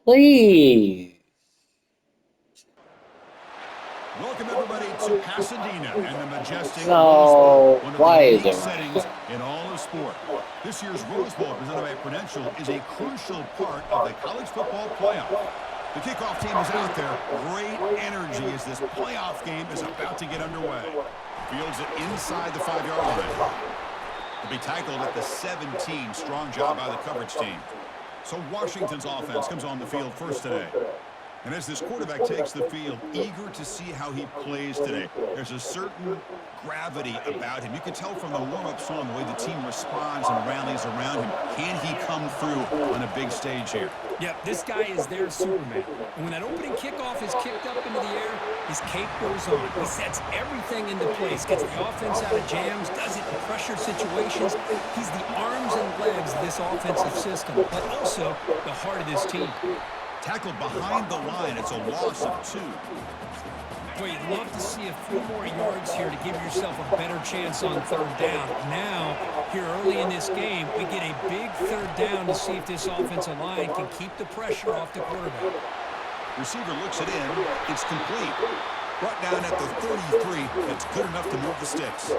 Please. Welcome everybody to Pasadena and the majestic Rose Bowl, No. one of the Why is unique it settings raining? in all of sport. This year's Rose Bowl, presented by Prudential, is a crucial part of the college football playoff. The kickoff team is out there. Great energy as this playoff game is about to get underway. Fields it inside the 5-yard line. He'll be tackled at the 17. Strong job by the coverage team. So Washington's offense comes on the field first today. And as this quarterback takes the field, eager to see how he plays today, there's a certain gravity about him. You can tell from the warm-up song the way the team responds and rallies around him. Can he come through on a big stage here? Yep, this guy is their Superman. And when that opening kickoff is kicked up into the air, his cape goes on. He sets everything into place, gets the offense out of jams, does it in pressure situations. He's the arms and legs of this offensive system, but also the heart of this team. Tackled behind the line. It's a loss of 2. Boy, you'd love to see a few more yards here to give yourself a better chance on third down. Now, here early in this game, we get a big third down to see if this offensive line can keep the pressure off the quarterback. Receiver looks it in. It's complete. Brought down at the 33. It's good enough to move the sticks.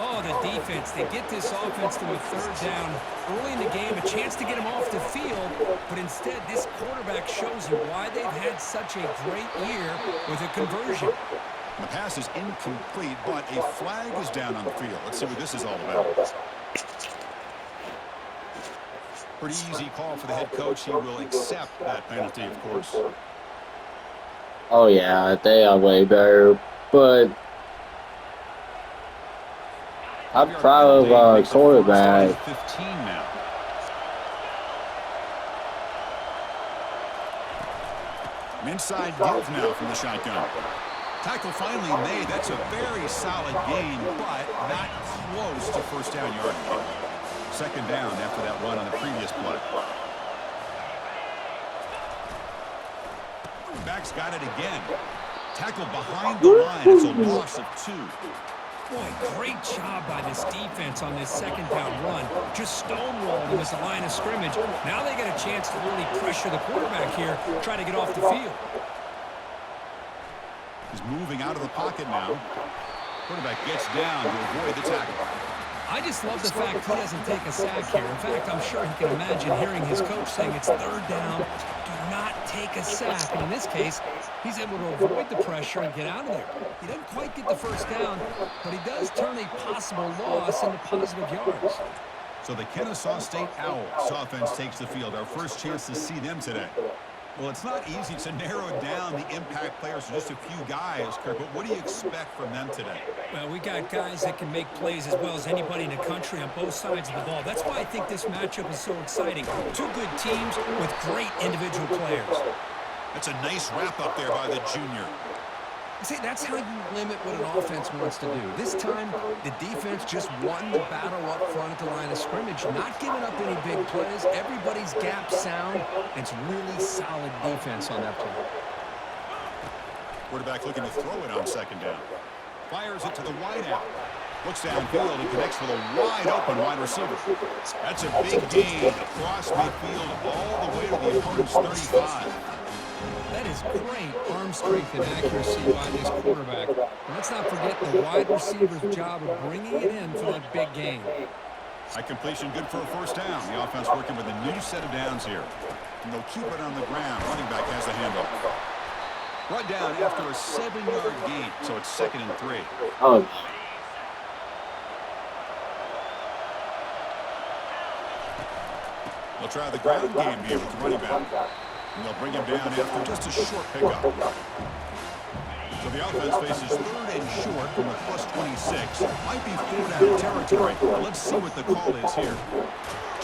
Oh, the defense. They get this offense to a third down early in the game, a chance to get him off the field, but instead this quarterback shows you why they've had such a great year with a conversion. The pass is incomplete, but a flag is down on the field. Let's see what this is all about. Pretty easy call for the head coach. He will accept that penalty, of course. Oh, yeah, they are way better. But I'm proud of our quarterback. 15 now. Inside give now from the shotgun. Tackle finally made. That's a very solid gain, but not close to first down yardage. Second down after that run on the previous play. Back's got it again. Tackle behind the line. It's a loss of 2. Boy, great job by this defense on this second down run. Just stonewalled him at the line of scrimmage. Now they get a chance to really pressure the quarterback here, try to get off the field. He's moving out of the pocket now. Quarterback gets down to avoid the tackle. I just love the fact he doesn't take a sack here. In fact, I'm sure he can imagine hearing his coach saying it's third down, do not take a sack. And in this case, he's able to avoid the pressure and get out of there. He doesn't quite get the first down, but he does turn a possible loss into positive yards. So the Kennesaw State Owls offense takes the field. Our first chance to see them today. Well, it's not easy to narrow down the impact players to just a few guys, Kirk, but what do you expect from them today? Well, we got guys that can make plays as well as anybody in the country on both sides of the ball. That's why I think this matchup is so exciting. Two good teams with great individual players. That's a nice wrap-up there by the junior. See, that's how you limit what an offense wants to do. This time, the defense just won the battle up front at the line of scrimmage, not giving up any big plays. Everybody's gap sound. It's really solid defense on that play. Quarterback looking to throw it on second down. Fires it to the wide out. Looks downfield and connects with a wide-open wide receiver. That's a big gain across midfield all the way to the opponent's 35. That is great arm strength and accuracy by this quarterback. And let's not forget the wide receiver's job of bringing it in for that big gain. High completion, good for a first down. The offense working with a new set of downs here. And they'll keep it on the ground. Running back has the handoff. Brought down after a 7-yard gain, so it's 2nd and 3. Oh, They'll try the ground game here with the running back. And they'll bring him down after just a short pickup. So the offense faces 3rd and short from the plus 26. Might be 4-down territory. But let's see what the call is here.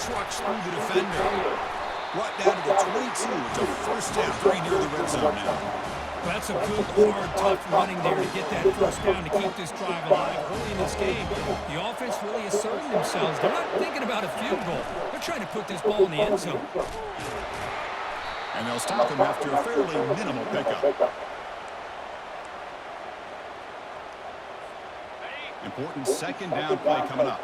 Trucks through the defender. Brought down to the 22. It's a first down. Very near the red zone now. Well, that's a good, hard, tough running there to get that first down to keep this drive alive early in this game. The offense really asserting themselves. They're not thinking about a field goal. They're trying to put this ball in the end zone. And they'll stop him after a fairly minimal pickup. Important second down play coming up.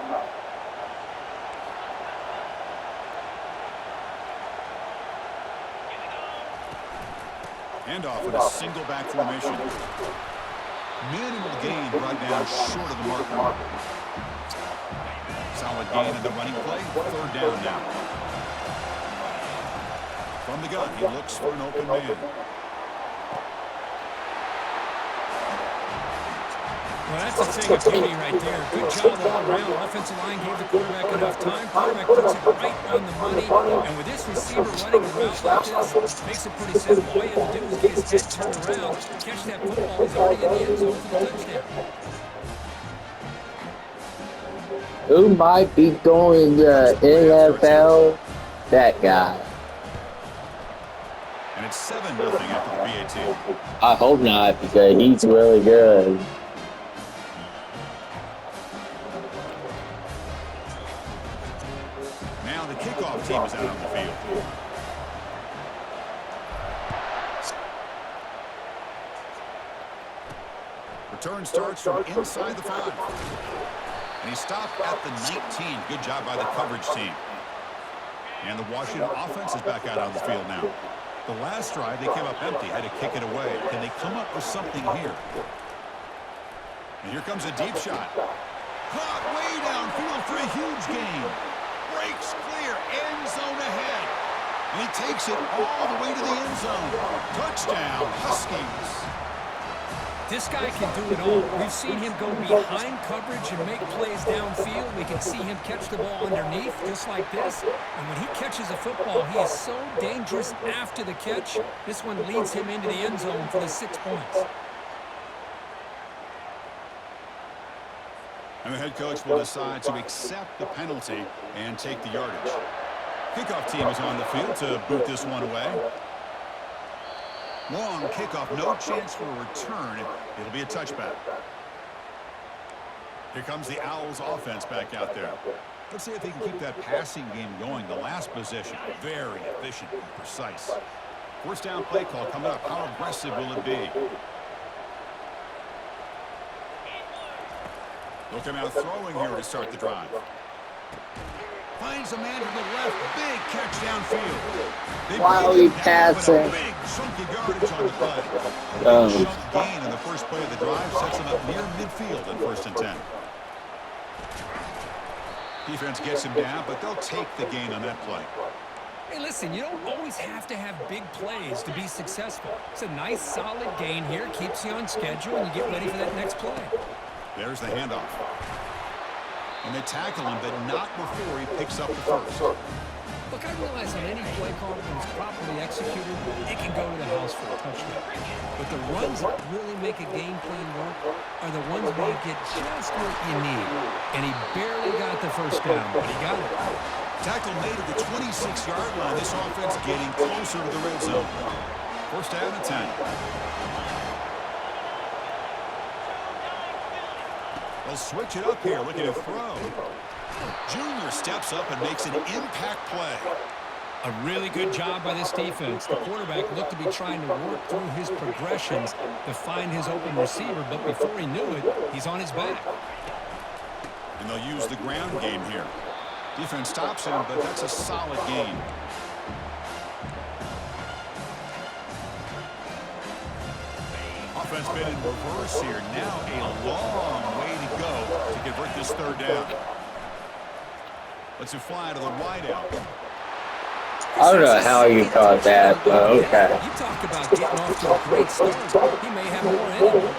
Handoff in a single back formation. Minimal gain brought down short of the marker. Solid gain in the running play. Third down now. From the gun, he looks for an open man. Well, that's a thing of beauty right there. Good job all around. Offensive line gave the quarterback enough time. Quarterback puts it right on the money. And with this receiver running a route like this, makes it pretty simple. All you have to do is get his head turned around, catch that football. He's already in the end zone for the touchdown. Who might be going to NFL? That guy. And it's 7-0 after the PAT. I hope not, because he's really good. Now the kickoff team is out on the field. Return starts from inside the 5. And he stopped at the 19. Good job by the coverage team. And the Washington offense is back out on the field now. The last drive, they came up empty, had to kick it away. Can they come up with something here? And here comes a deep shot. Caught way downfield for a huge gain. Breaks clear, end zone ahead. And he takes it all the way to the end zone. Touchdown, Huskies. This guy can do it all. We've seen him go behind coverage and make plays downfield. We can see him catch the ball underneath just like this. And when he catches a football, he is so dangerous after the catch. This one leads him into the end zone for the 6 points. And the head coach will decide to accept the penalty and take the yardage. Kickoff team is on the field to boot this one away. Long kickoff, no chance for a return. It'll be a touchback. Here comes the Owls offense back out there. Let's see if they can keep that passing game going. The last possession, very efficient and precise. First down play call coming up. How aggressive will it be? They'll come out throwing here to start the drive. Finds a man to the left. Big catch downfield. While he passing. Big chunky yardage on the play. Big chunk gain in the first play of the drive sets them up near midfield at 1st and 10. Defense gets him down, but they'll take the gain on that play. Hey, listen, you don't always have to have big plays to be successful. It's a nice, solid gain here. Keeps you on schedule, and you get ready for that next play. There's the handoff. And they tackle him, but not before he picks up the first. Look, I realize on any play call that is properly executed, it can go to the house for a touchdown. But the runs that really make a game plan work are the ones where you get just what you need. And he barely got the first down, but he got it. Tackle made at the 26-yard line. This offense getting closer to the red zone. First down and 10. They'll switch it up here, looking to throw. Junior steps up and makes an impact play. A really good job by this defense. The quarterback looked to be trying to work through his progressions to find his open receiver, but before he knew it, he's on his back. And they'll use the ground game here. Defense stops him, but that's a solid gain. Offense been in reverse here. Now a long way to go to convert this third down. Let's fly to the wideout. I don't know how you caught that, but okay. You talk about getting off to a great start. He may have more in him.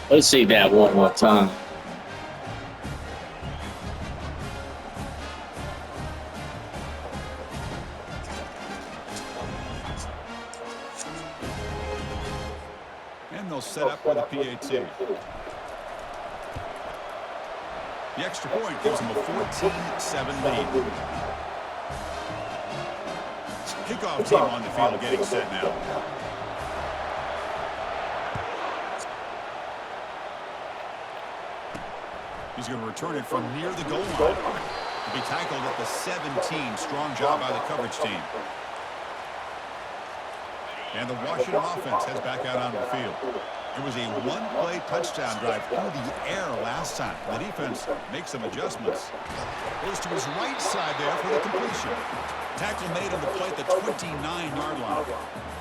Let's see that one more time. And they'll set up with a PAT. The extra point gives them a 14-7 lead. Kickoff team on the field getting set now. He's going to return it from near the goal line. He'll be tackled at the 17. Strong job by the coverage team. And the Washington offense heads back out on the field. It was a one-play touchdown drive through the air last time. The defense makes some adjustments. Goes to his right side there for the completion. Tackle made on the play at the 29-yard line.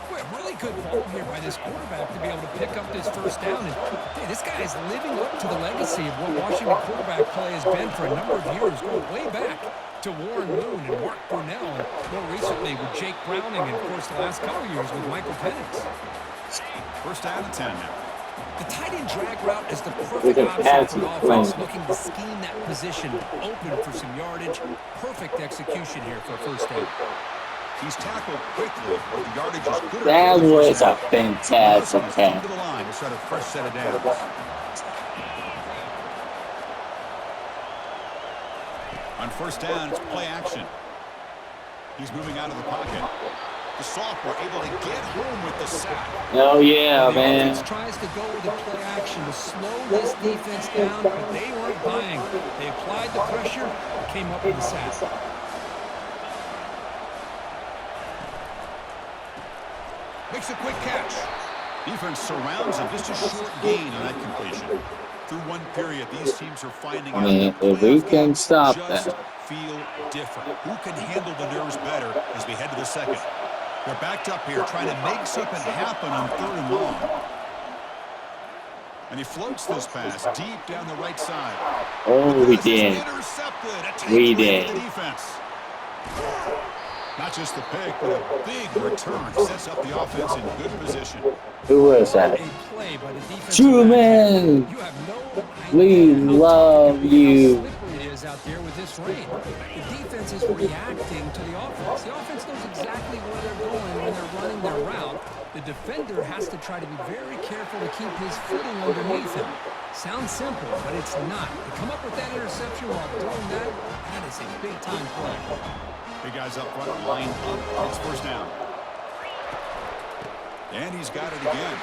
Boy, a really good ball here by this quarterback to be able to pick up this first down. And hey, this guy is living up to the legacy of what Washington quarterback play has been for a number of years, going way back to Warren Moon and Mark Brunell, and more recently with Jake Browning, and of course the last couple of years with Michael Penix. First down and 10 now. The tight end drag route is the perfect option for an offense looking to scheme that position open for some yardage. Perfect execution here for a first down. He's tackled quickly, but the yardage is good. That was a fantastic catch. To the line to start a fresh set of downs. On first down, it's play action. He's moving out of the pocket. The sophomore able to get home with the sack. Oh, yeah, the man. offense tries to go with the play action to slow this defense down, but they weren't buying. They applied the pressure, came up with the sack. Makes a quick catch. Defense surrounds him. Just a short gain on that completion. Through one period, these teams are finding out that If we can stop just that. feel different. Who can handle the nerves better as we head to the second? They're backed up here trying to make something happen on 3rd and long. And he floats this pass deep down the right side. Oh, we did. We did. The defense. Not just the pick, but a big return sets up the offense in good position. Who was that? A play by the defense. Truman! You have no We idea how love tough you. how slippery it is out there with this rain. The defense is reacting to the offense. The offense knows exactly where they're going when they're running their route. The defender has to try to be very careful to keep his footing underneath him. Sounds simple, but it's not. To come up with that interception while doing that, that is a big-time play. Big guys up front, line up. It's first down. And he's got it again.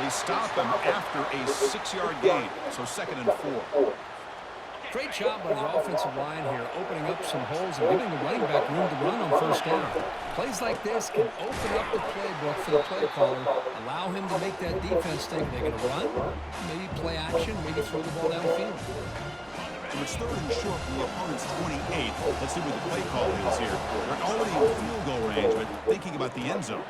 They stop him after a 6-yard gain, so 2nd and 4. Great job by the offensive line here, opening up some holes and giving the running back room to run on first down. Plays like this can open up the playbook for the play caller, allow him to make that defense think they're going to run, maybe play action, maybe throw the ball downfield. So it's 3rd and short from the opponent's 28. Let's see what the play call is here. They're already in field goal range, but thinking about the end zone.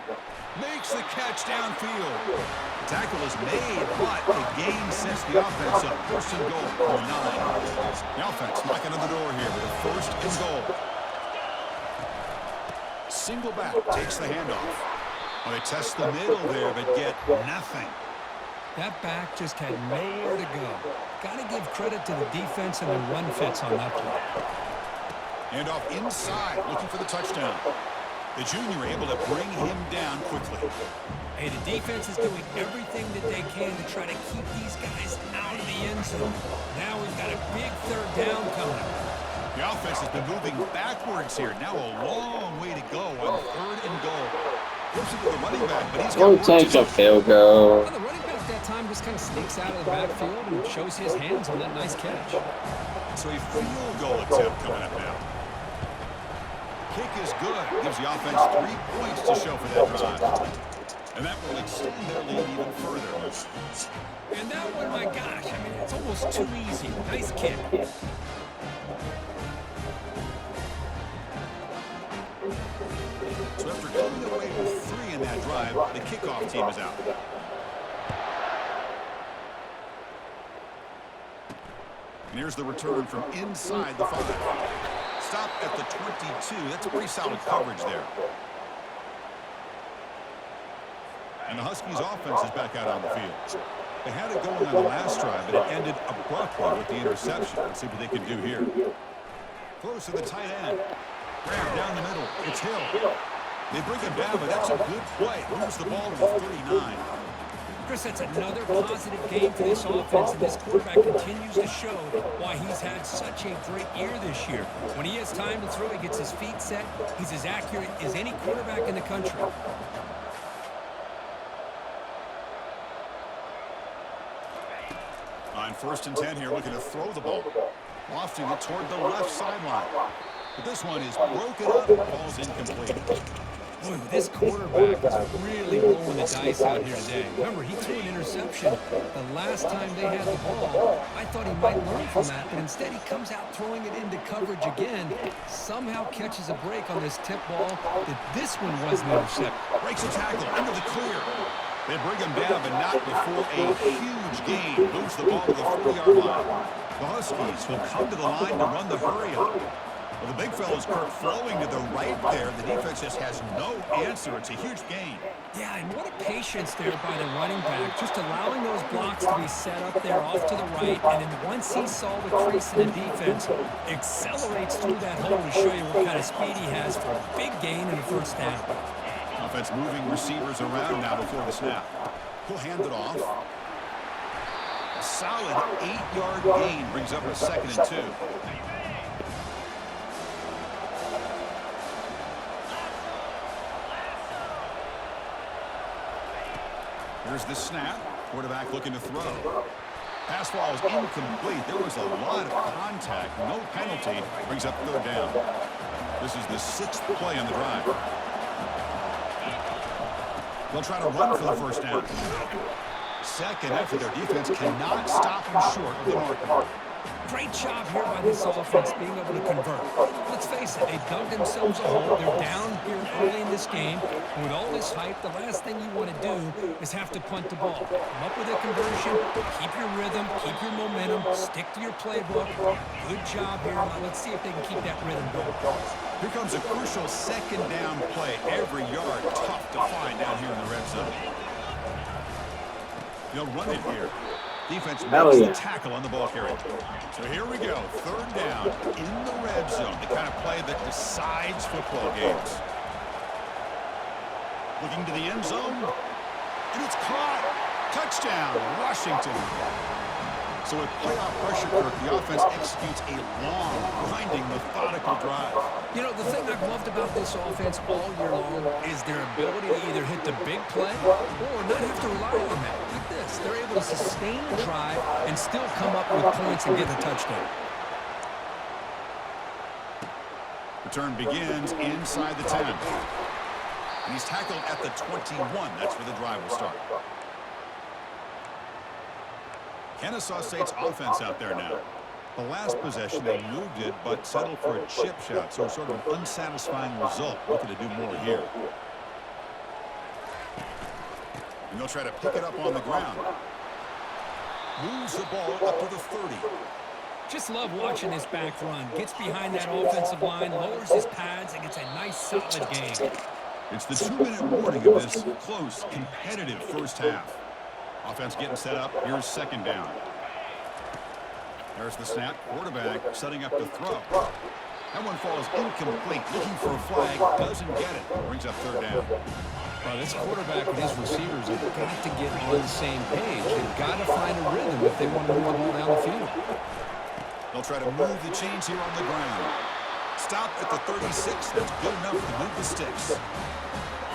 Makes the catch downfield. The tackle is made, but the gain sets the offense up. 1st and goal from 9. The offense knocking on the door here with a 1st and goal. Single back takes the handoff. Well, they test the middle there, but get nothing. That back just had nowhere to go. Got to give credit to the defense and the run fits on that play. Handoff inside, looking for the touchdown. The junior able to bring him down quickly. Hey, the defense is doing everything that they can to try to keep these guys out of the end zone. Now we've got a big 3rd down coming up. The offense has been moving backwards here. Now a long way to go on 3rd and goal. Flips it to the running back, but he's got We'll work to take do. a field goal. Well, the running back that time just kind of sneaks out of the backfield and shows his hands on that nice catch. So a field goal attempt coming up now. Kick is good. Gives the offense 3 points to show for that drive. And that will extend their lead even further. And that one, my gosh, I mean, it's almost too easy. Nice kick. So after coming away with 3 in that drive, the kickoff team is out. And here's the return from inside the 5. Stop at the 22. That's pretty solid coverage there. And the Huskies offense is back out on the field. They had it going on the last drive, but it ended abruptly with the interception. Let's see what they can do here. Close to the tight end. Grab down the middle. It's Hill. They bring him down, but that's a good play. Moves the ball to the 39. Chris, that's another positive game for this offense, and this quarterback continues to show why he's had such a great year this year. When he has time to throw, he gets his feet set. He's as accurate as any quarterback in the country. On 1st and 10 here, looking to throw the ball. Lofting it toward the left sideline. But this one is broken up. Ball's incomplete. Boy, this quarterback is really rolling the dice out here today. Remember, he threw an interception the last time they had the ball. I thought he might learn from that, but instead he comes out throwing it into coverage again. Somehow catches a break on this tip ball that this one wasn't intercepted. Breaks a tackle into the clear. They bring him down, but not before a huge gain. Moves the ball to the 40-yard line. The Huskies will come to the line to run the hurry up. Well, the big fella's Kirk flowing to the right there. The defense just has no answer. It's a huge gain. Yeah, and what a patience there by the running back, just allowing those blocks to be set up there off to the right, and then once he saw the crease in the defense, accelerates through that hole to show you what kind of speed he has for a big gain and a first down. Offense moving receivers around now before the snap. He'll hand it off. A solid 8-yard gain brings up a 2nd and 2. Here's the snap. Quarterback looking to throw. Pass ball is incomplete. There was a lot of contact. No penalty. Brings up 3rd down. This is the 6th play on the drive. They'll try to run for the first down. Second effort. Their defense cannot stop them short of the marker. Great job here by this offense being able to convert. Let's face it, they dug themselves a hole. They're down here early in this game. And with all this hype, the last thing you want to do is have to punt the ball. Come up with a conversion, keep your rhythm, keep your momentum, stick to your playbook. Good job here. Now let's see if they can keep that rhythm going. Here comes a crucial 2nd down play. Every yard tough to find down here in the red zone. They'll run it here. Defense makes the tackle on the ball carrier. So here we go. 3rd down in the red zone. The kind of play that decides football games. Looking to the end zone. And it's caught. Touchdown, Washington. So with playoff pressure, Kirk, the offense executes a long, grinding, methodical drive. You know, the thing I've loved about this offense all year long is their ability to either hit the big play or not have to rely on that. Like this, they're able to sustain the drive and still come up with points and get the touchdown. Return begins inside the 10. And he's tackled at the 21. That's where the drive will start. Kennesaw State's offense out there now. The last possession, they moved it, but settled for a chip shot, so sort of an unsatisfying result. Looking to do more here. And they'll try to pick it up on the ground. Moves the ball up to the 30. Just love watching this back run. Gets behind that offensive line, lowers his pads, and gets a nice solid gain. It's the 2-minute warning of this close, competitive first half. Offense getting set up. Here's 2nd down. There's the snap. Quarterback setting up to throw. That one falls incomplete. Looking for a flag. Doesn't get it. Brings up 3rd down. Well, this quarterback and his receivers have got to get on the same page. They've got to find a rhythm if they want to move the ball down the field. They'll try to move the chains here on the ground. Stop at the 36. That's good enough to move the sticks.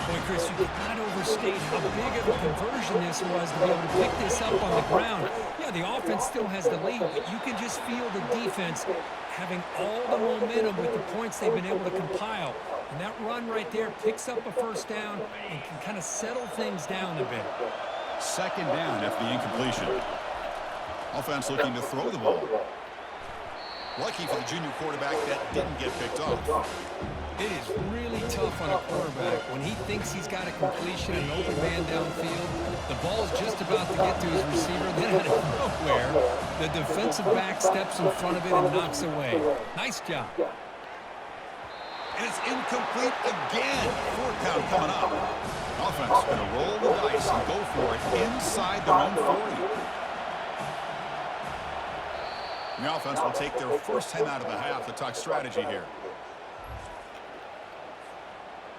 Boy, Chris, you cannot overstate how big of a conversion this was to be able to pick this up on the ground. Yeah, the offense still has the lead, but you can just feel the defense having all the momentum with the points they've been able to compile. And that run right there picks up a first down and can kind of settle things down a bit. 2nd down after the incompletion. Offense looking to throw the ball. Lucky for the junior quarterback that didn't get picked off. It is really tough on a quarterback when he thinks he's got a completion and an open man downfield. The ball's just about to get to his receiver. Then out of nowhere, the defensive back steps in front of it and knocks away. Nice job. And it's incomplete again. 4th down coming up. Offense going to roll the dice and go for it inside their own 40. The offense will take their first time out of the half to talk strategy here.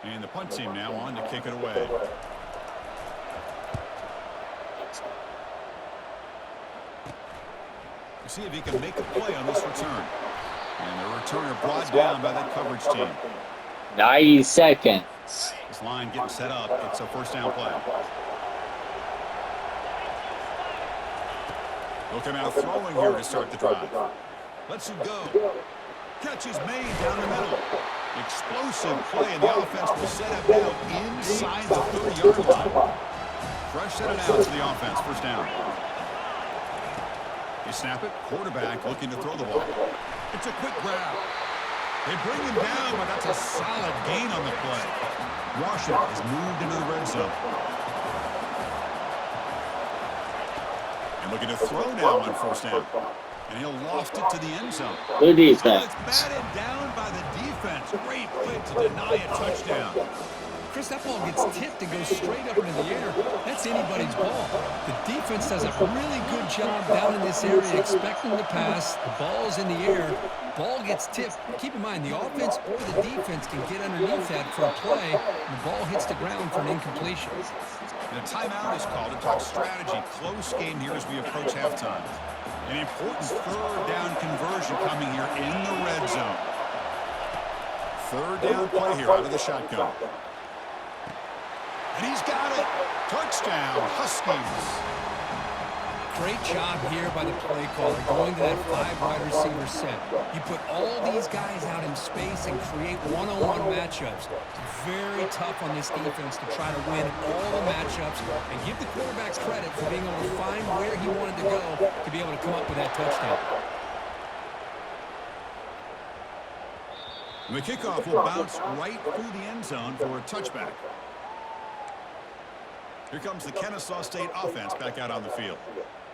And the punt team now on to kick it away. We'll see if he can make a play on this return. And the returner brought down by that coverage team. 90 seconds. This line getting set up. It's a first down play. He'll come out throwing here to start the drive. Let's him go. Catch is made down the middle. Explosive play, and the offense will set up now inside the 30-yard line. Fresh set it out to the offense. First down. They snap it. Quarterback looking to throw the ball. It's a quick grab. They bring him down, but that's a solid gain on the play. Washington has moved into the red zone. And looking to throw now on first down. And he'll loft it to the end zone. Good Oh, it's defense. batted down by the defense. Great play to deny a touchdown. Chris, that ball gets tipped and goes straight up into the air. That's anybody's ball. The defense does a really good job down in this area expecting the pass. The ball's in the air. Ball gets tipped. Keep in mind, the offense or the defense can get underneath that for a play. And the ball hits the ground for an incompletion. And a timeout is called to talk strategy. Close game here as we approach halftime. An important third down conversion coming here in the red zone. Third down play here out of the shotgun. And he's got it. Touchdown, Huskies. Great job here by the play caller, going to that 5-wide receiver set. You put all these guys out in space and create one-on-one matchups. Very tough on this defense to try to win all the matchups and give the quarterback credit for being able to find where he wanted to go to be able to come up with that touchdown. And the kickoff will bounce right through the end zone for a touchback. Here comes the Kennesaw State offense back out on the field.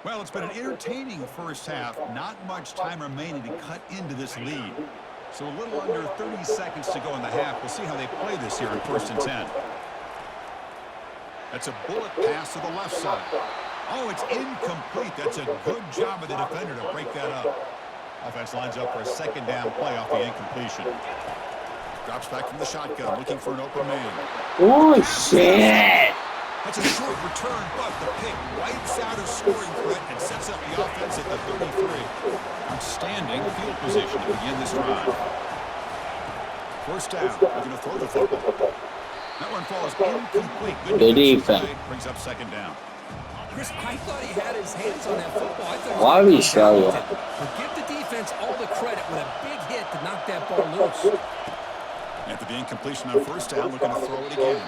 Well, it's been an entertaining first half. Not much time remaining to cut into this lead. So a little under 30 seconds to go in the half. We'll see how they play this here in 1st and 10. That's a bullet pass to the left side. Oh, it's incomplete. That's a good job of the defender to break that up. Offense lines up for a second down play off the incompletion. Drops back from the shotgun, looking for an open man. Oh, shit. That's a short return, but the pick wipes out a scoring threat and sets up the offense at the 33. Outstanding field position to begin this drive. First down, looking to throw the football. That one falls incomplete. Good defense. Brings up second down. Chris, I thought he had his hands on that football. I thought Why we show you? But give the defense all the credit with a big hit to knock that ball loose. After the incompletion on first down, looking to throw it again.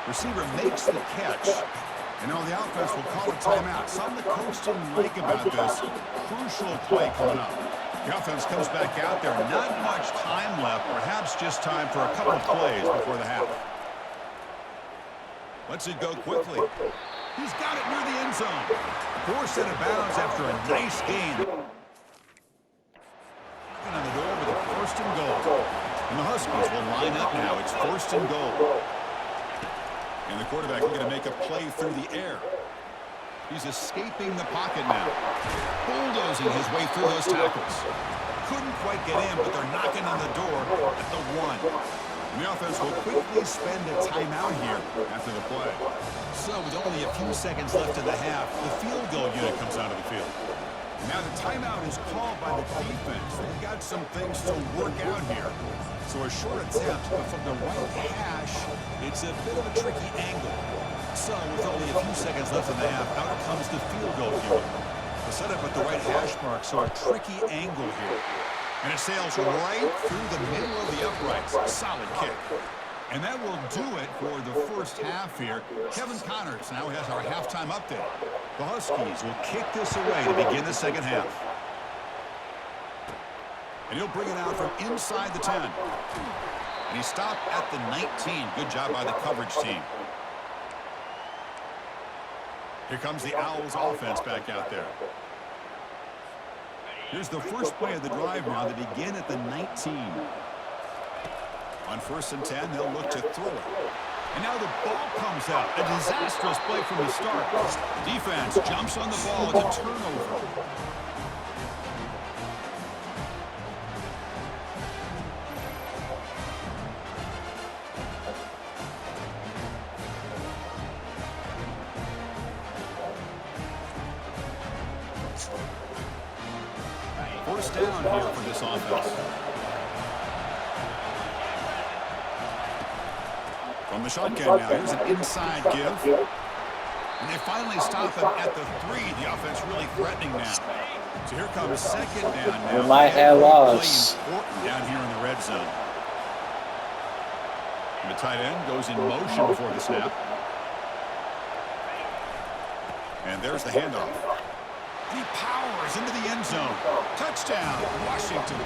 Receiver makes the catch, and now the offense will call a timeout. Something the coach didn't like about this. Crucial play coming up. The offense comes back out there. Not much time left. Perhaps just time for a couple of plays before the half. Lets it go quickly. He's got it near the end zone. Forced out of bounds after a nice gain. Knocking on the door with a 1st and goal. And the Huskies will line up now. It's 1st and goal. And the quarterback looking to make a play through the air. He's escaping the pocket now. Bulldozing his way through those tackles. Couldn't quite get in, but they're knocking on the door at the 1. And the offense will quickly spend a timeout here after the play. So with only a few seconds left in the half, the field goal unit comes out of the field. And now the timeout is called by the defense. They've got some things to work out here. So a short attempt, but from the right hash, it's a bit of a tricky angle. So with only a few seconds left in the half, out comes the field goal unit. The setup at the right hash mark, so a tricky angle here. And it sails right through the middle of the uprights. Solid kick. And that will do it for the first half here. Kevin Connors now has our halftime update. The Huskies will kick this away to begin the second half. And he'll bring it out from inside the 10. And he stopped at the 19. Good job by the coverage team. Here comes the Owls offense back out there. Here's the first play of the drive now. They begin at the 19. On 1st and 10, they'll look to throw it. And now the ball comes out. A disastrous play from the start. Defense jumps on the ball. It's a turnover. First down here for this offense. From the shotgun now, here's an inside give. And they finally stop him at the 3. The offense really threatening now. So here comes second down now. We might have lost. Important down here in the red zone. And the tight end goes in motion before the snap. And there's the handoff. He powers into the end zone. Touchdown, Washington.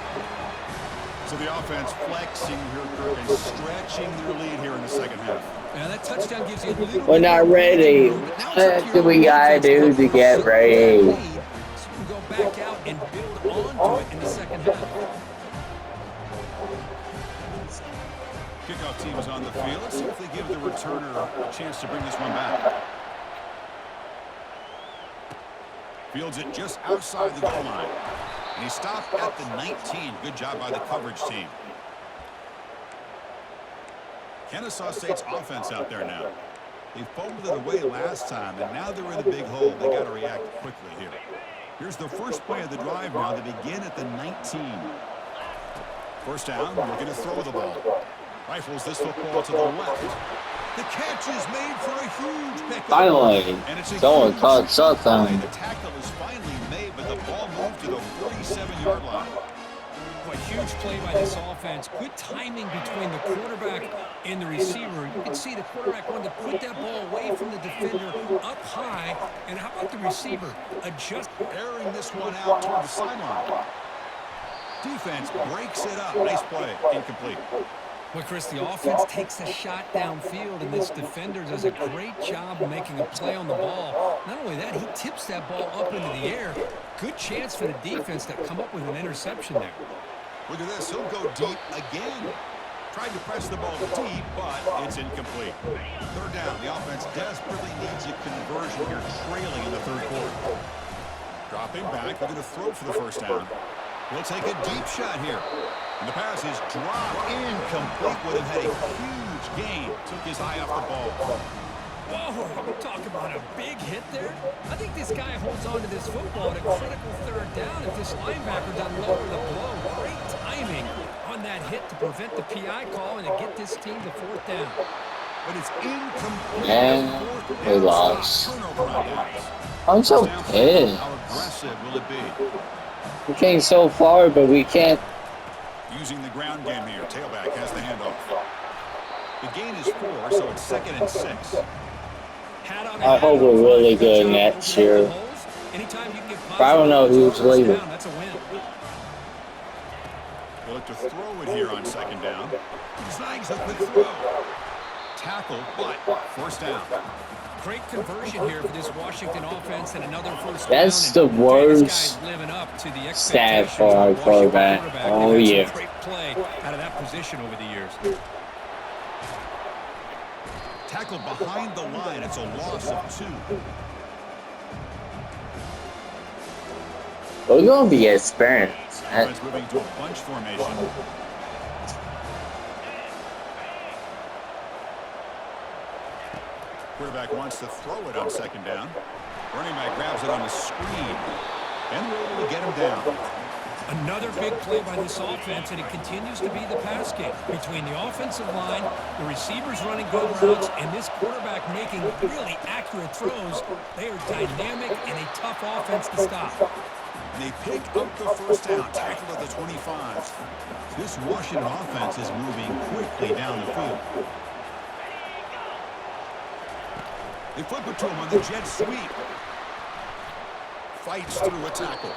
So the offense flexing here and stretching their lead here in the second half. Yeah, that touchdown gives you a little We're bit not more ready. breathing room, but now it's up What to do your we gotta defense to do help to get preserve that ready? lead, so you can go back out and build onto it in the second half. Kickoff team is on the field. Let's see if they give the returner a chance to bring this one back. Fields it just outside the goal line. And he stopped at the 19. Good job by the coverage team. Kennesaw State's offense out there now. They folded it away last time, and now they're in a big hole. They got to react quickly here. Here's the first play of the drive now. They begin at the 19. First down, we're going to throw the ball. Rifles this football to the left. The catch is made for a huge pickup. Finally, And it's a someone huge caught play. something. The tackle is finally made, but the ball moved to the 47-yard line. A huge play by this offense. Good timing between the quarterback and the receiver. You can see the quarterback wanted to put that ball away from the defender up high. And how about the receiver? Adjust. Airing this one out toward the sideline. Defense breaks it up. Nice play. Incomplete. Well, Chris, the offense takes a shot downfield, and this defender does a great job of making a play on the ball. Not only that, he tips that ball up into the air. Good chance for the defense to come up with an interception there. Look at this. He'll go deep again. Tried to press the ball deep, but it's incomplete. Third down. The offense desperately needs a conversion here, trailing in the third quarter. Dropping back. They're going to throw for the first down. We'll take a deep shot here. And the pass is dropped. Incomplete. Would have had a huge gain. Took his eye off the ball. Whoa, you talk about a big hit there. I think this guy holds on to this football at a critical third down if this linebacker doesn't lower the blow. Great timing on that hit to prevent the PI call and to get this team to fourth down. But it's incomplete. And we lost. Turnover on downs. I'm so pissed. How aggressive will it be? We came so far, but we can't. Using the ground game here. Tailback has the handoff. The gain is 4, so it's 2nd and 6. I hope we're really good next year. But I don't know who's leaving. That's a win. They look to throw it here on 2nd down. Zags a quick throw. Tackle, but first down. Great conversion here for this Washington offense and another first down. That's the worst stat for our quarterback. Oh, yeah. Great play out of that position over the years. Tackle behind the line. It's a loss of 2. We're going to be experienced. Offense moving to a bunch formation. Quarterback wants to throw it on 2nd down. Running back grabs it on the screen. And we're able to get him down. Another big play by this offense, and it continues to be the pass game between the offensive line, the receivers running good routes, and this quarterback making really accurate throws. They are dynamic and a tough offense to stop. And they pick up the first down, tackle at the 25. This Washington offense is moving quickly down the field. They flip it to him on the jet sweep. Fights through a tackle.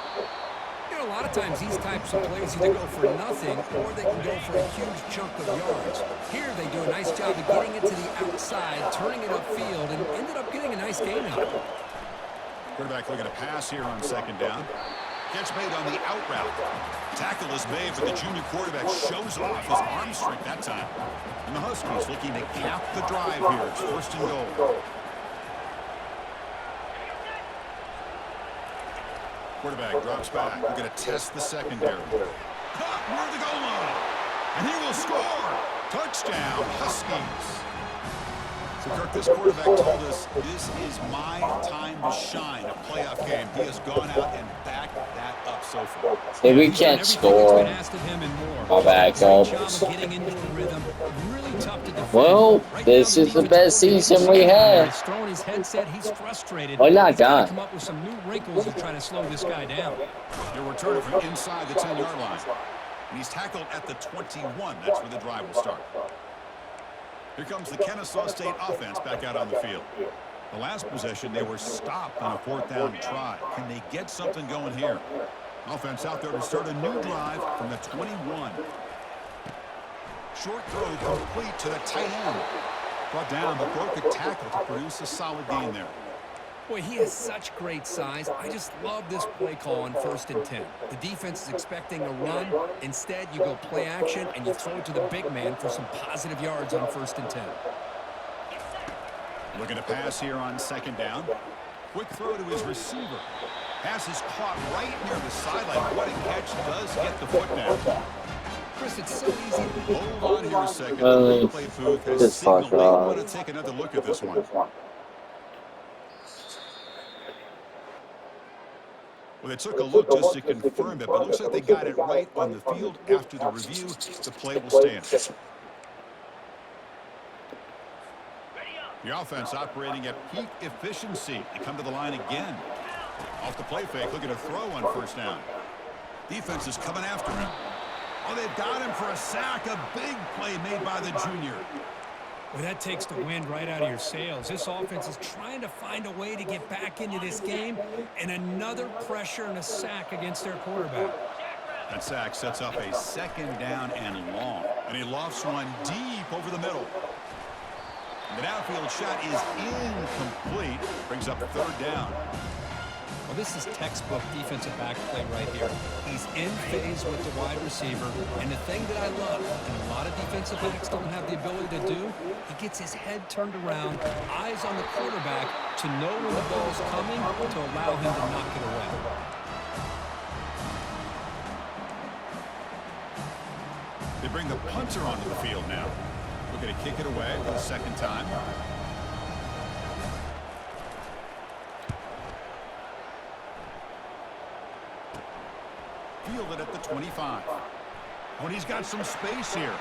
You know, a lot of times these types of plays either go for nothing or they can go for a huge chunk of yards. Here they do a nice job of getting it to the outside, turning it upfield, and ended up getting a nice gain out of it. Quarterback looking to pass here on 2nd down. Catch made on the out route. Tackle is made, but the junior quarterback shows off his arm strength that time. And the Huskies looking to cap the drive here. It's 1st and goal. Quarterback drops back. We're going to test the secondary. Caught near the goal line. And he will score. Touchdown, Huskies. So, Kirk, this quarterback told us this is my time to shine, a playoff game. He has gone out and backed that up so far. If we can't score, I'll back up. Well, this is the best season we had. We're not done. Come up with some new wrinkles to try to slow this guy down. He'll return it from inside the 10-yard line. And he's tackled at the 21. That's where the drive will start. Here comes the Kennesaw State offense back out on the field. The last possession, they were stopped on a 4th down try. Can they get something going here? Offense out there to start a new drive from the 21. Short throw complete to the tight end. Brought down, but broke a tackle to produce a solid gain there. Boy, he has such great size. I just love this play call on 1st and 10. The defense is expecting a run. Instead, you go play action, and you throw it to the big man for some positive yards on 1st and 10. Looking to pass here on 2nd down. Quick throw to his receiver. Pass is caught right near the sideline. What a catch. Does get the foot down. Chris, it's so easy. Hold on here a second. The replay booth has signaled they want to take another look at this one. Well, they took a look just to confirm it, but it looks like they got it right on the field. After the review, the play will stand. The offense operating at peak efficiency. They come to the line again. Off the play fake, looking to throw on 1st down. Defense is coming after him. Oh, they've got him for a sack. A big play made by the junior. Well, that takes the wind right out of your sails. This offense is trying to find a way to get back into this game, and another pressure and a sack against their quarterback. That sack sets up a 2nd down and long. And he lofts one deep over the middle. The downfield shot is incomplete. Brings up 3rd down. Well, this is textbook defensive back play right here. He's in phase with the wide receiver. And the thing that I love, and a lot of defensive backs don't have the ability to do, he gets his head turned around, eyes on the quarterback to know when the ball's coming to allow him to knock it away. They bring the punter onto the field now. Looking to kick it away for the 2nd time. Fielded at the 25. When he's got some space here.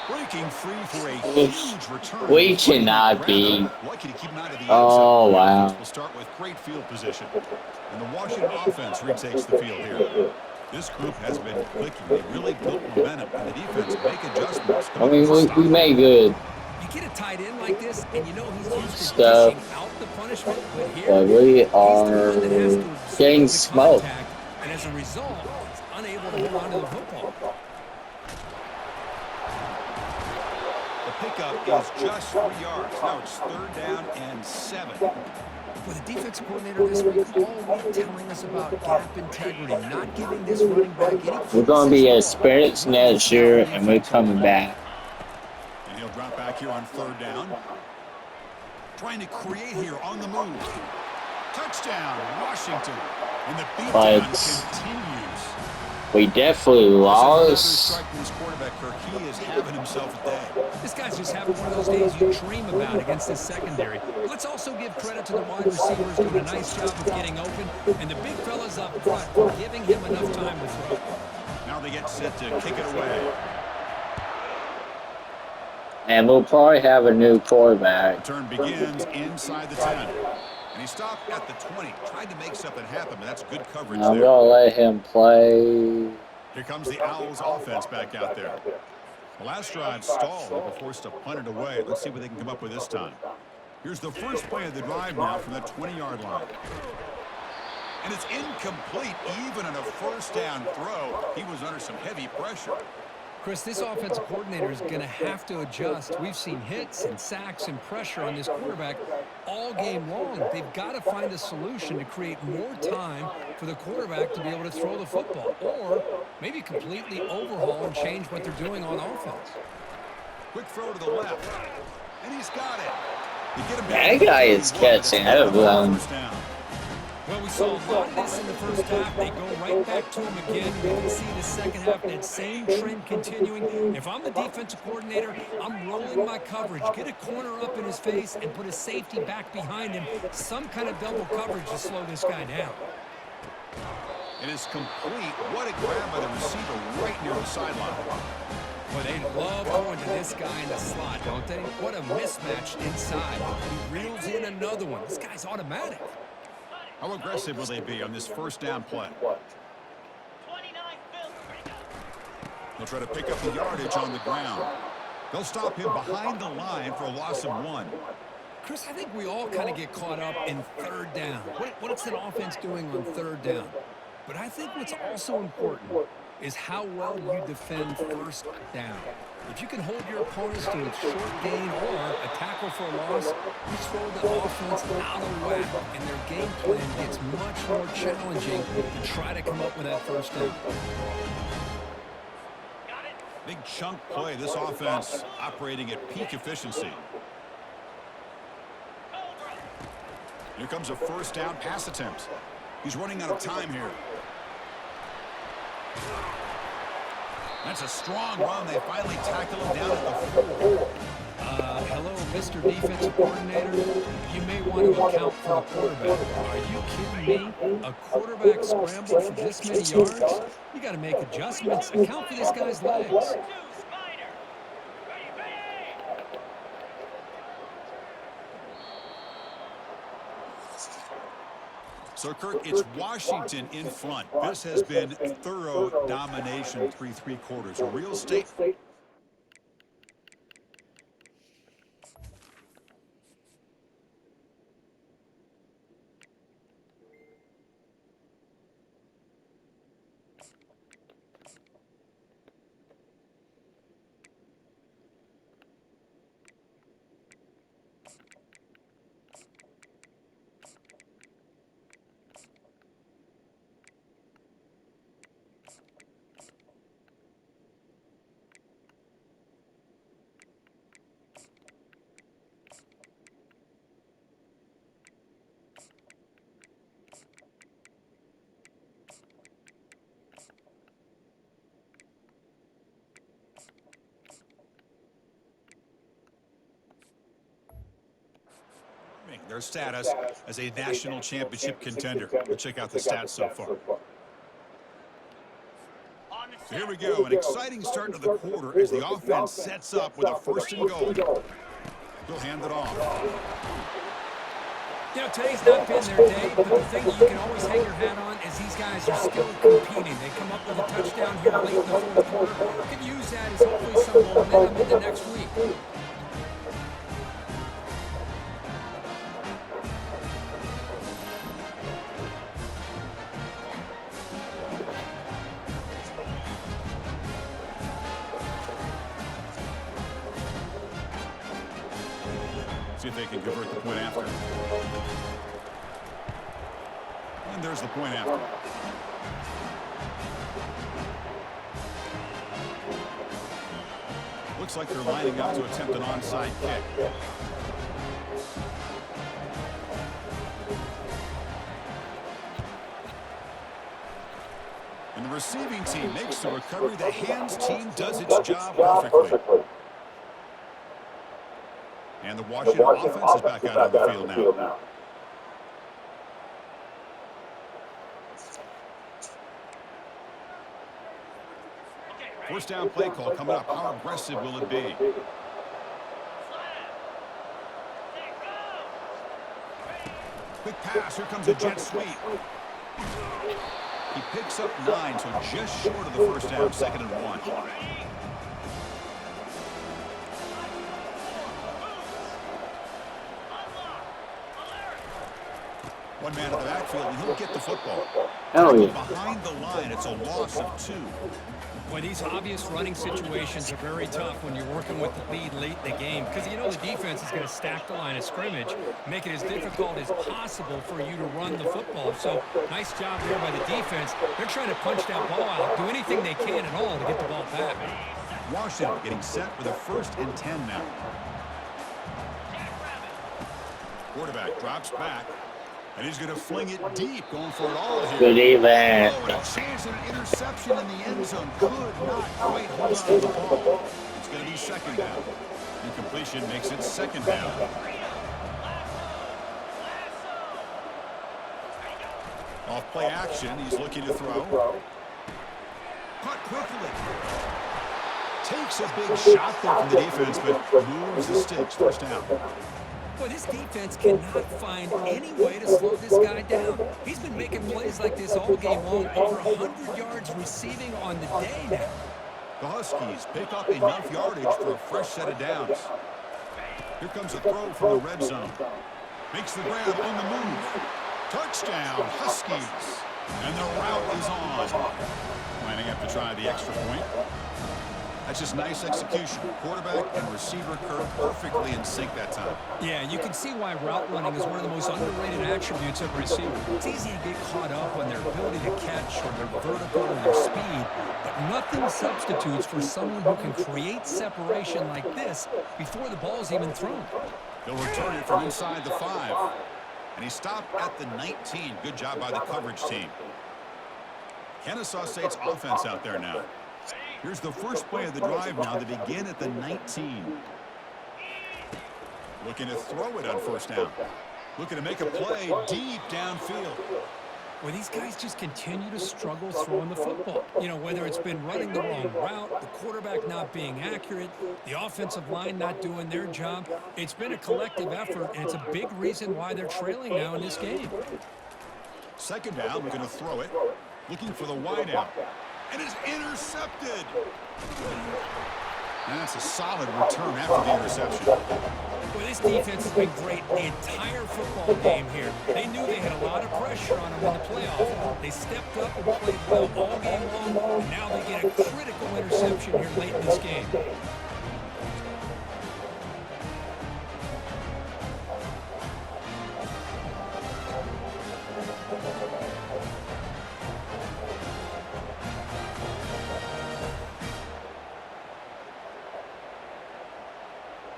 Breaking free for a huge return. We cannot be. Lucky to keep him out of the Oh, wow. We'll start with great field position. And the Washington offense retakes the field here. This group has been clicking. They really built momentum, and the defense make adjustments. I mean, we made good. You get a tight end like this, and you know he's used to Stuff. dishing out the punishment, but here But we he's the are one that has to absorb getting the smoked. contact, and as a result, he's unable to hold on to the football. The pickup is just 3 yards. Now it's 3rd down and 7. With the defensive coordinator this week all week telling us about gap integrity, not giving this running back any. We're going to be experienced next year, and we're coming back. And he'll drop back here on 3rd down. Trying to create here on the move. Touchdown, Washington. And the beatdown continues. We definitely lost. This quarterback, Kirk, he is having himself a day. This guy's just having one of those days you dream about against this secondary. Let's also give credit to the wide receivers doing a nice job of getting open, and the big fellas up front for giving him enough time to throw. Now they get set to kick it away. And we'll probably have a new quarterback. The turn begins inside the 10. And he stopped at the 20. Tried to make something happen, but that's good coverage I'm there. going to let him play. Here comes the Owls offense back out there. The last drive stalled. They were forced to punt it away. Let's see what they can come up with this time. Here's the first play of the drive now from the 20-yard line. And it's incomplete. Even on a 1st down throw, he was under some heavy pressure. Chris, this offensive coordinator is going to have to adjust. We've seen hits and sacks and pressure on this quarterback all game long. They've got to find a solution to create more time for the quarterback to be able to throw the football, or maybe completely overhaul and change what they're doing on offense. Quick throw to the left. And he's got it. That guy is catching everyone. Well, we saw a lot of this in the first half. They go right back to him again. We can see the second half, that same trend continuing. If I'm the defensive coordinator, I'm rolling my coverage. Get a corner up in his face and put a safety back behind him. Some kind of double coverage to slow this guy down. It is complete. What a grab by the receiver right near the sideline. Well, they love going to this guy in the slot, don't they? What a mismatch inside. He reels in another one. This guy's automatic. How aggressive will they be on this 1st down play? He'll try to pick up the yardage on the ground. They'll stop him behind the line for a loss of 1. Chris, I think we all kind of get caught up in third down. What's an offense doing on third down? But I think what's also important is how well you defend first down. If you can hold your opponents to a short gain or a tackle for a loss, you throw the offense out of whack, and their game plan gets much more challenging to try to come up with that first down. Big chunk play. This offense operating at peak efficiency. Here comes a first down pass attempt. He's running out of time here. That's a strong run. They finally tackle him down at the 4. Hello, Mr. Defensive Coordinator. You may want to account for the quarterback. Are you kidding me? A quarterback scramble for this many yards? You got to make adjustments. Account for this guy's legs. So, Kirk, it's Washington in front. This has been thorough domination through 3 quarters. A real statement. Their status as a national championship contender. Let's check out the stats so far. So here we go. An exciting start to the quarter as the offense sets up with a 1st and goal. He'll hand it off. You know, today's not been their day, but the thing that you can always hang your hat on is these guys are still competing. They come up with a touchdown here late in the 4th quarter. You can use that as hopefully some momentum into next week. See if they can convert the point after. And there's the point after. Looks like they're lining up to attempt an onside kick. And the receiving team makes the recovery. The hands team does its job perfectly. And the Washington offense is back out on the field now. First down play call coming up. How aggressive will it be? Quick pass. Here comes a jet sweep. He picks up 9, so just short of the first down, 2nd and 1. One man in the backfield, and he'll get the football. Behind the line, it's a loss of 2. Boy, these obvious running situations are very tough when you're working with the lead late in the game because you know the defense is going to stack the line of scrimmage, make it as difficult as possible for you to run the football. So, nice job there by the defense. They're trying to punch that ball out, do anything they can at all to get the ball back. Washington getting set with a 1st and 10 now. Quarterback drops back. And he's going to fling it deep, going for it all here. Good evening. Oh, and a chance at an interception in the end zone. Could not quite hold on to the ball. It's going to be 2nd down. Incompletion makes it 2nd down. Off play action. He's looking to throw. Caught quickly. Takes a big shot there from the defense, but moves the sticks. 1st down. Boy, this defense cannot find any way to slow this guy down. He's been making plays like this all game long, over 100 yards receiving on the day now. The Huskies pick up enough yardage for a fresh set of downs. Here comes a throw from the red zone. Makes the grab on the move. Touchdown, Huskies. And the route is on. Might have to try the extra point. That's just nice execution. Quarterback and receiver curve perfectly in sync that time. Yeah, you can see why route running is one of the most underrated attributes of a receiver. It's easy to get caught up on their ability to catch or their vertical or their speed, but nothing substitutes for someone who can create separation like this before the ball's even thrown. He'll return it from inside the 5. And he stopped at the 19. Good job by the coverage team. Kennesaw State's offense out there now. Here's the first play of the drive now. They begin at the 19. Looking to throw it on first down. Looking to make a play deep downfield. Well, these guys just continue to struggle throwing the football. You know, whether it's been running the wrong route, the quarterback not being accurate, the offensive line not doing their job. It's been a collective effort, and it's a big reason why they're trailing now in this game. Second down, looking to throw it. Looking for the wide out. And it's intercepted. And that's a solid return after the interception. Well, this defense has been great the entire football game here. They knew they had a lot of pressure on them in the playoff. They stepped up and played well all game long, and now they get a critical interception here late in this game.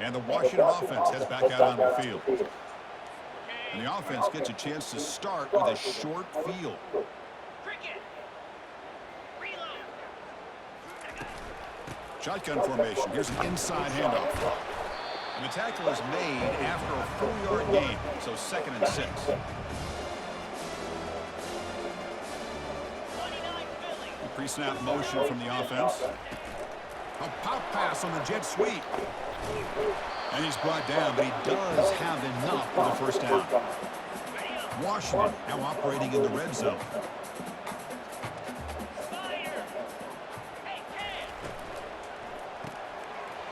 And the Washington offense heads back out on the field. And the offense gets a chance to start with a short field. Shotgun formation. Here's an inside handoff. And the tackle is made after a 4-yard gain, so 2nd and 6. Pre-snap motion from the offense. A pop pass on the jet sweep. And he's brought down, but he does have enough for the first down. Washington now operating in the red zone.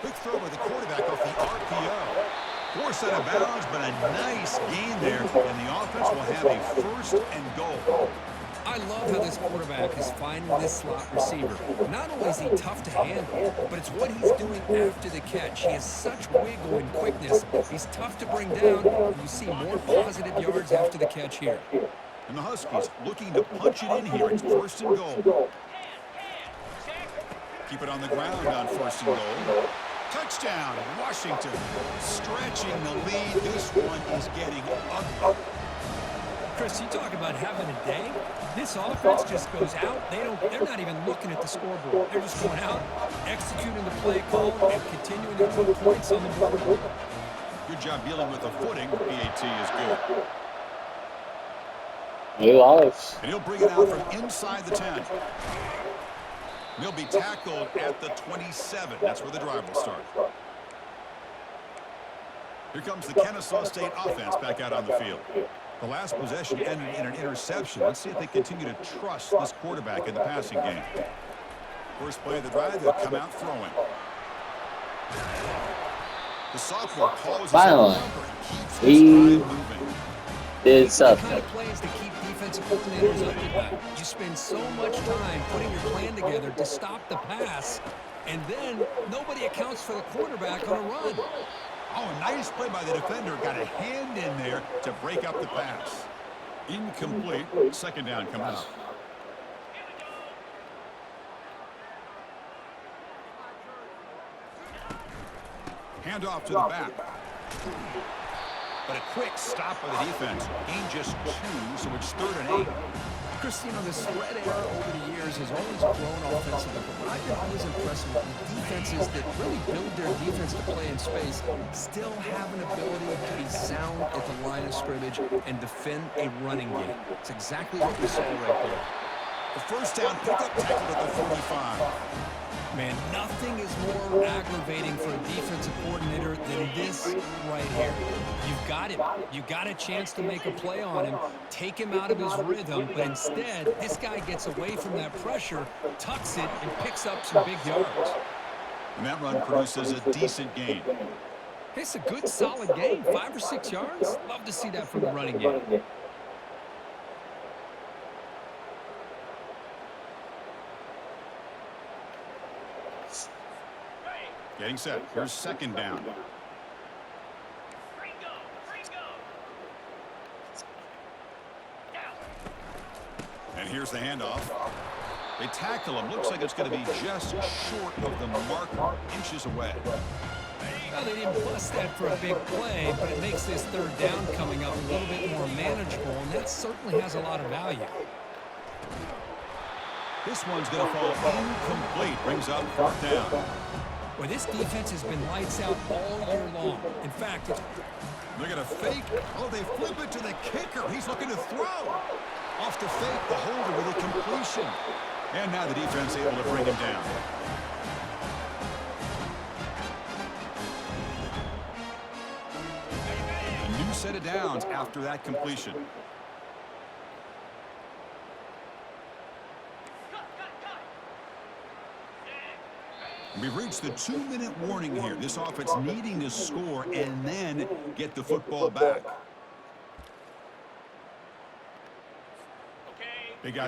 Quick throw by the quarterback off the RPO. Forced out of bounds, but a nice gain there, and the offense will have a 1st and goal. I love how this quarterback is finding this slot receiver. Not only is he tough to handle, but it's what he's doing after the catch. He has such wiggle and quickness. He's tough to bring down, and you see more positive yards after the catch here. And the Huskies looking to punch it in here. It's 1st and goal. Keep it on the ground on 1st and goal. Touchdown, Washington. Stretching the lead. This one is getting ugly. Chris, you talk about having a day. This offense just goes out. They're not even looking at the scoreboard. They're just going out, executing the play call, and continuing to put points on the board. Good job dealing with the footing. PAT is good. And he'll bring it out from inside the 10. And he'll be tackled at the 27. That's where the drive will start. Here comes the Kennesaw State offense back out on the field. The last possession ended in an interception. Let's see if they continue to trust this quarterback in the passing game. First play of the drive, they'll come out throwing. The sophomore calls finally, he did something. The kind of plays that keep defensive coordinators up at night. You spend so much time putting your plan together to stop the pass, and then nobody accounts for the quarterback on a run. Oh, a nice play by the defender. Got a hand in there to break up the pass. Incomplete. 2nd down coming up. Hand off to the back. But a quick stop by the defense. Gain just 2, so it's 3rd and 8. Chris, you know, the spread era over the years has always grown offensively, but I've been always impressed with defenses that really build their defense to play in space, still have an ability to be sound at the line of scrimmage and defend a running game. It's exactly what we saw right there. The first down pickup tackled at the 45. Man, nothing is more aggravating for a defensive coordinator than this right here. You've got him. You got a chance to make a play on him, take him out of his rhythm, but instead, this guy gets away from that pressure, tucks it, and picks up some big yards. And that run produces a decent gain. It's a good, solid gain, 5 or 6 yards. Love to see that from the running game. Getting set. Here's second down. And here's the handoff. They tackle him. Looks like it's going to be just short of the mark, inches away. Well, they didn't bust that for a big play, but it makes this third down coming up a little bit more manageable, and that certainly has a lot of value. This one's going to fall incomplete. Brings up fourth down. Well, this defense has been lights out all year long. In fact, they're going to fake. Oh, they flip it to the kicker. He's looking to throw. Off the fake, the holder with a completion. And now the defense able to bring him down. A new set of downs after that completion. We've reached the 2-minute warning here. This offense needing to score and then get the football back.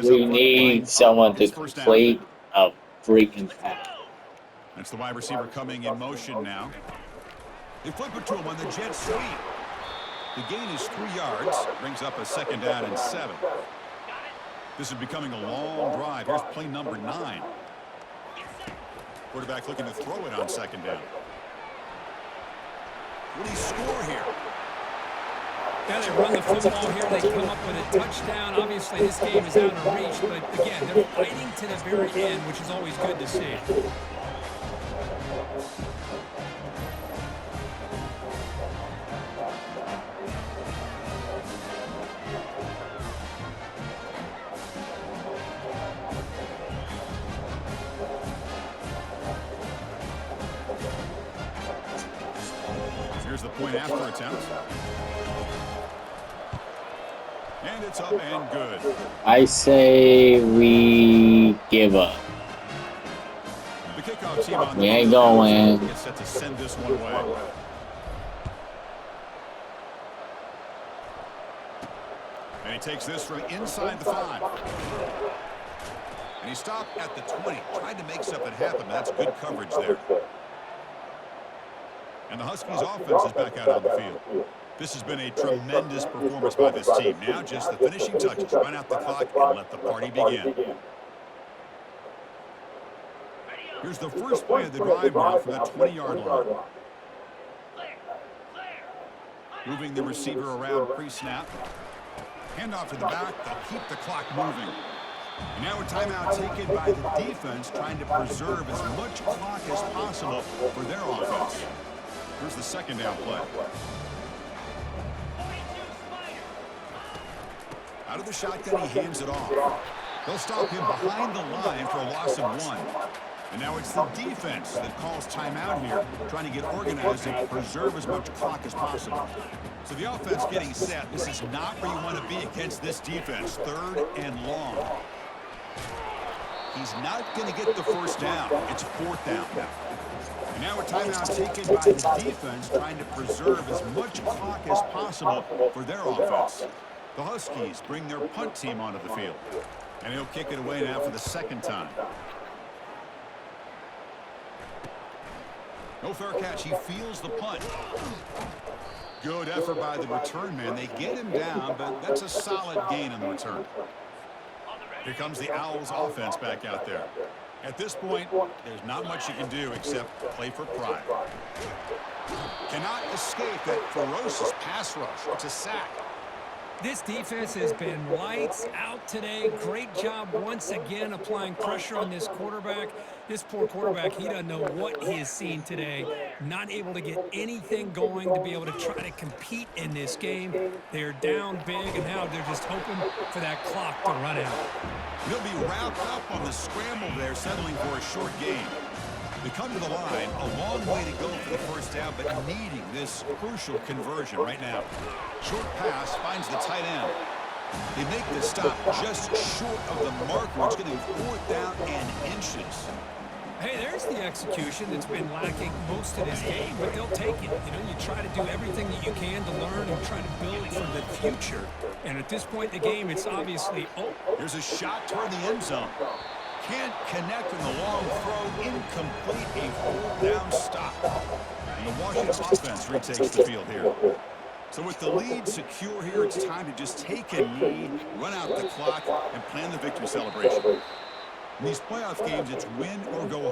We need someone to complete a freaking pass. That's the wide receiver coming in motion now. They flip it to him on the jet sweep. The gain is 3 yards. Brings up a second down and 7. This is becoming a long drive. Here's play number 9. Quarterback looking to throw it on second down. Will he score here? Yeah, they run the football here. They come up with a touchdown. Obviously, this game is out of reach, but again, they're fighting to the very end, which is always good to see. Here's the point after attempt. And it's up and good. I say we give up. The kickoff team on the We ain't going. gets set to send this one away. And he takes this from inside the 5. And he stopped at the 20. Tried to make something happen, but that's good coverage there. And the Huskies offense is back out on the field. This has been a tremendous performance by this team. Now just the finishing touches. Run out the clock and let the party begin. Here's the first play of the drive now from that 20-yard line. Moving the receiver around pre-snap. Handoff to the back. They'll keep the clock moving. And now a timeout taken by the defense, trying to preserve as much clock as possible for their offense. Here's the second down play. Out of the shotgun, he hands it off. They'll stop him behind the line for a loss of 1. And now it's the defense that calls timeout here, trying to get organized and preserve as much clock as possible. So the offense getting set. This is not where you want to be against this defense. 3rd and long. He's not going to get the first down. It's 4th down now. And now a timeout taken by the defense, trying to preserve as much clock as possible for their offense. The Huskies bring their punt team onto the field. And he'll kick it away now for the second time. No fair catch. He feels the punt. Good effort by the return man. They get him down, but that's a solid gain on the return. Here comes the Owls offense back out there. At this point, there's not much you can do except play for pride. Cannot escape that ferocious pass rush. It's a sack. This defense has been lights out today. Great job once again applying pressure on this quarterback. This poor quarterback, he doesn't know what he has seen today. Not able to get anything going to be able to try to compete in this game. They're down big, and now they're just hoping for that clock to run out. He'll be wrapped up on the scramble there, settling for a short gain. They come to the line, a long way to go for the first down, but needing this crucial conversion right now. Short pass finds the tight end. They make the stop just short of the marker. It's going to be 4th down and inches. Hey, there's the execution that's been lacking most of this game, but they'll take it. You know, you try to do everything that you can to learn and try to build for the future. And at this point in the game, it's obviously over. Here's a shot toward the end zone. Can't connect in the long throw. Incomplete, a 4th down stop. And the Washington offense retakes the field here. So with the lead secure here, it's time to just take a knee, run out the clock, and plan the victory celebration. In these playoff games, it's win or go home.